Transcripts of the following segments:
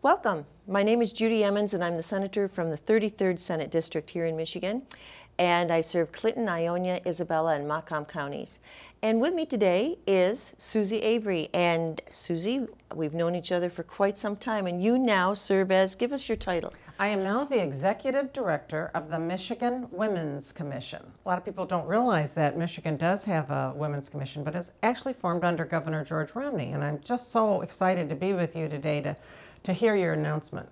Welcome. My name is Judy Emmons, and I'm the senator from the 33rd Senate District here in Michigan. And I serve Clinton, Ionia, Isabella, and Macomb counties. And with me today is Susy Avery. And Susy, we've known each other for quite some time, and you now serve as, give us your title. I am now the executive director of the Michigan Women's Commission. A lot of people don't realize that Michigan does have a women's commission, but it's actually formed under Governor George Romney. And I'm just so excited to be with you today to hear your announcement.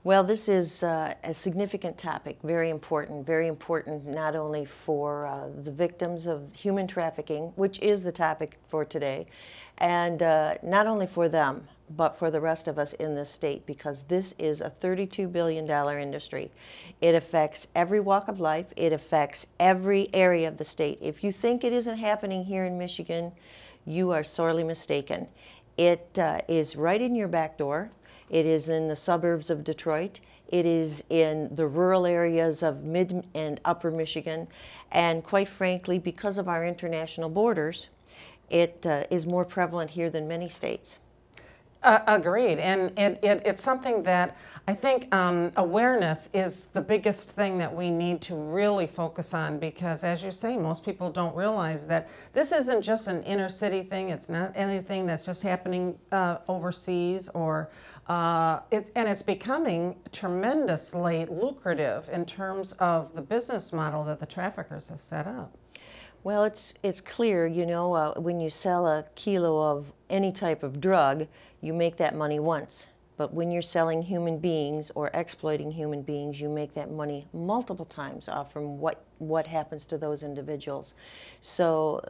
Well, this is a significant topic, very important not only for the victims of human trafficking, which is the topic for today, and not only for them, but for the rest of us in this state, because this is a $32 billion industry. It affects every walk of life. It affects every area of the state. If you think it isn't happening here in Michigan, you are sorely mistaken. It is right in your back door. It is in the suburbs of Detroit. It is in the rural areas of mid and upper Michigan. And quite frankly, because of our international borders, it is more prevalent here than many states. Agreed, and it's something that I think awareness is the biggest thing that we need to really focus on, because as you say, most people don't realize that this isn't just an inner city thing. It's not anything that's just happening overseas, or it's becoming tremendously lucrative in terms of the business model that the traffickers have set up. Well, it's clear, you know, when you sell a kilo of any type of drug, you make that money once. But when you're selling human beings or exploiting human beings, you make that money multiple times off from what happens to those individuals. So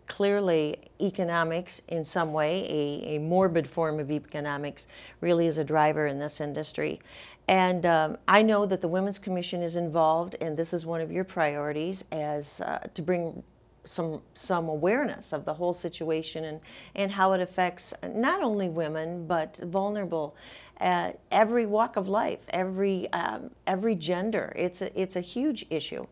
clearly, economics in some way, a morbid form of economics, really is a driver in this industry. And I know that the Women's Commission is involved, and this is one of your priorities, as to bring some awareness of the whole situation and how it affects not only women but vulnerable, every walk of life, every gender. It's a huge issue,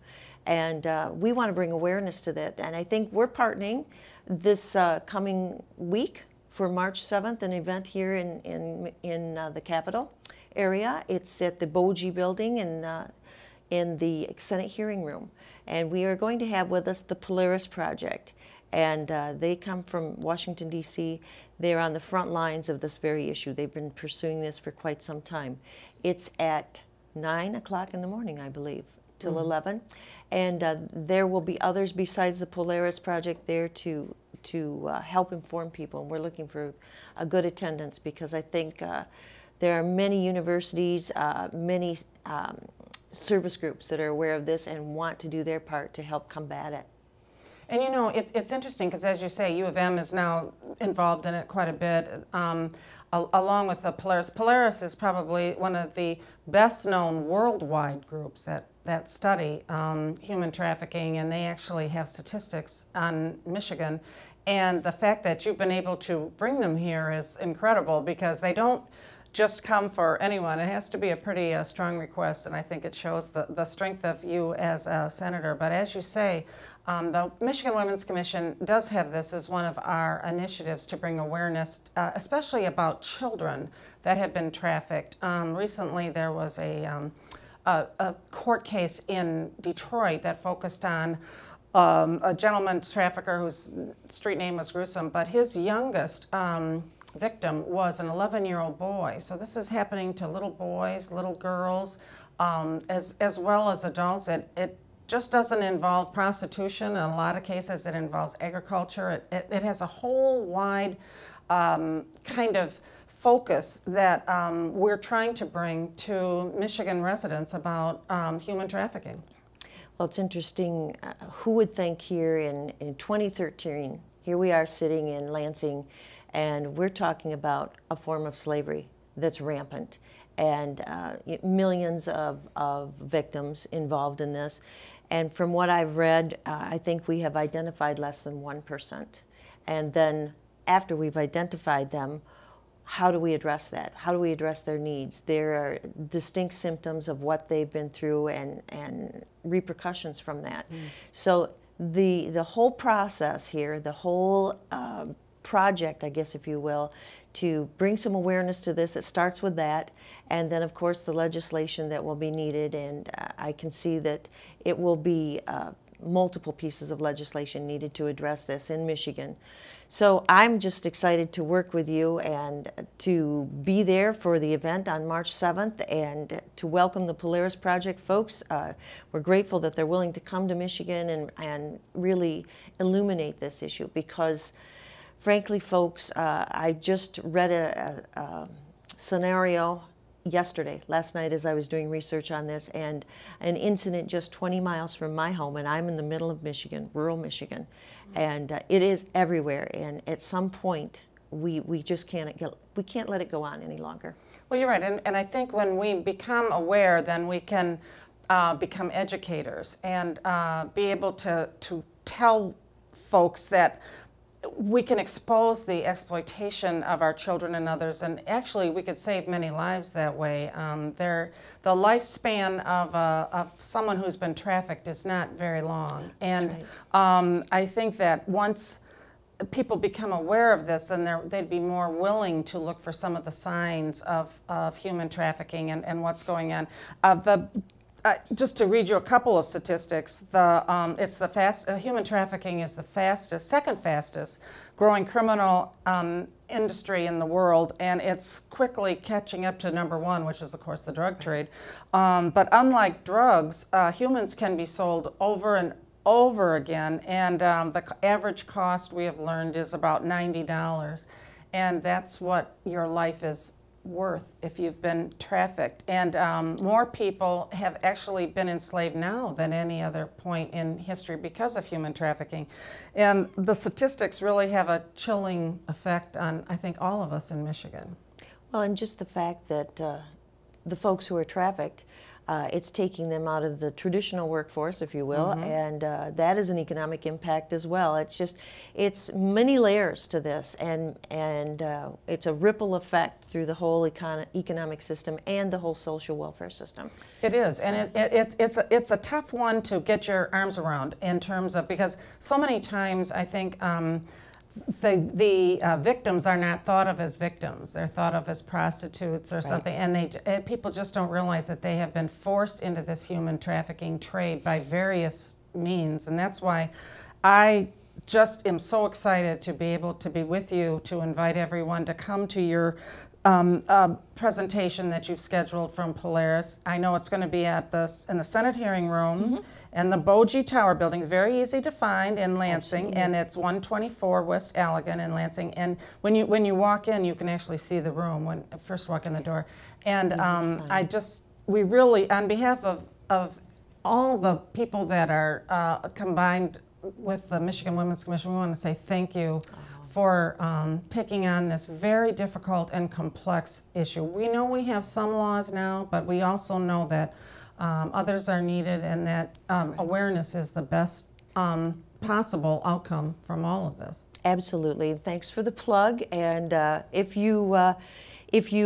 and we want to bring awareness to that. And I think we're partnering this coming week for March 7th, an event here in the Capitol area. It's at the Boji building in the Senate hearing room. And we are going to have with us the Polaris Project. And they come from Washington, D.C. They're on the front lines of this very issue. They've been pursuing this for quite some time. It's at 9 o'clock in the morning, I believe, till 11. And there will be others besides the Polaris Project there to help inform people. And we're looking for a good attendance, because I think there are many universities, many service groups that are aware of this and want to do their part to help combat it. And you know, it's interesting, because as you say, U of M is now involved in it quite a bit, along with the Polaris. Polaris is probably one of the best known worldwide groups that study human trafficking, and they actually have statistics on Michigan. And the fact that you've been able to bring them here is incredible, because they don't just come for anyone. It has to be a pretty strong request, and I think it shows the strength of you as a senator. But as you say, the Michigan Women's Commission does have this as one of our initiatives to bring awareness, especially about children that have been trafficked. Recently there was a court case in Detroit that focused on a gentleman trafficker whose street name was gruesome, but his youngest victim was an 11-year-old boy. So this is happening to little boys, little girls, as well as adults. It just doesn't involve prostitution. In a lot of cases, it involves agriculture. It has a whole wide kind of focus that we're trying to bring to Michigan residents about human trafficking. Well, it's interesting. Who would think here in 2013, here we are sitting in Lansing, and we're talking about a form of slavery that's rampant, and millions of victims involved in this. And from what I've read, I think we have identified less than 1%. And then after we've identified them, how do we address that? How do we address their needs? There are distinct symptoms of what they've been through and repercussions from that. So the whole process here, the whole project, I guess, if you will, to bring some awareness to this. It starts with that, and then, of course, the legislation that will be needed, and I can see that it will be multiple pieces of legislation needed to address this in Michigan. So I'm just excited to work with you and to be there for the event on March 7th and to welcome the Polaris Project folks. We're grateful that they're willing to come to Michigan and really illuminate this issue because, frankly, folks, I just read a scenario last night as I was doing research on this, and an incident just 20 miles from my home, and I'm in the middle of Michigan, rural Michigan, and it is everywhere, and at some point we just can't let it go on any longer. Well, you're right, and I think when we become aware, then we can become educators and be able to tell folks that we can expose the exploitation of our children and others, and actually we could save many lives that way. The lifespan of someone who's been trafficked is not very long, and right. I think that once people become aware of this, then they'd be more willing to look for some of the signs of human trafficking and what's going on. Just to read you a couple of statistics, human trafficking is the second fastest growing criminal industry in the world, and it's quickly catching up to number one, which is of course the drug trade. But unlike drugs, humans can be sold over and over again, and the average cost we have learned is about $90, and that's what your life is worth if you've been trafficked. And more people have actually been enslaved now than any other point in history because of human trafficking. And the statistics really have a chilling effect on, I think, all of us in Michigan. Well, and just the fact that the folks who are trafficked, it's taking them out of the traditional workforce, if you will, and that is an economic impact as well. It's many layers to this, and it's a ripple effect through the whole economic system and the whole social welfare system. It is, so. And it's a tough one to get your arms around in terms of, because so many times I think the victims are not thought of as victims. They're thought of as prostitutes or something, and people just don't realize that they have been forced into this human trafficking trade by various means, and that's why I just am so excited to be able to be with you, to invite everyone to come to your presentation that you've scheduled from Polaris. I know it's going to be in the Senate hearing room. And the Bogie Tower building, very easy to find in Lansing. Absolutely. And it's 124 West Allegan in Lansing. And when you walk in, you can actually see the room when you first walk in the door. And we really, on behalf of all the people that are combined with the Michigan Women's Commission, we want to say thank you for taking on this very difficult and complex issue. We know we have some laws now, but we also know that others are needed, and that awareness is the best possible outcome from all of this. Absolutely. Thanks for the plug. And if you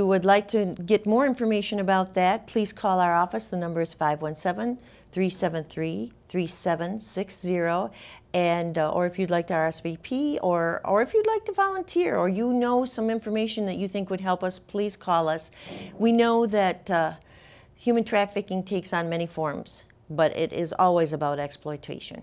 would like to get more information about that, please call our office. The number is 517-373-3760. And or if you'd like to RSVP, or if you'd like to volunteer, or you know some information that you think would help us, please call us. We know that human trafficking takes on many forms, but it is always about exploitation.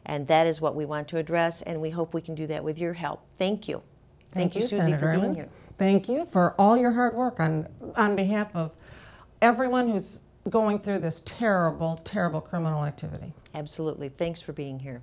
And that is what we want to address, and we hope we can do that with your help. Thank you. Thank you, Susie, Senator for being Emmons. here. Thank you for all your hard work on behalf of everyone who's going through this terrible, terrible criminal activity. Absolutely. Thanks for being here.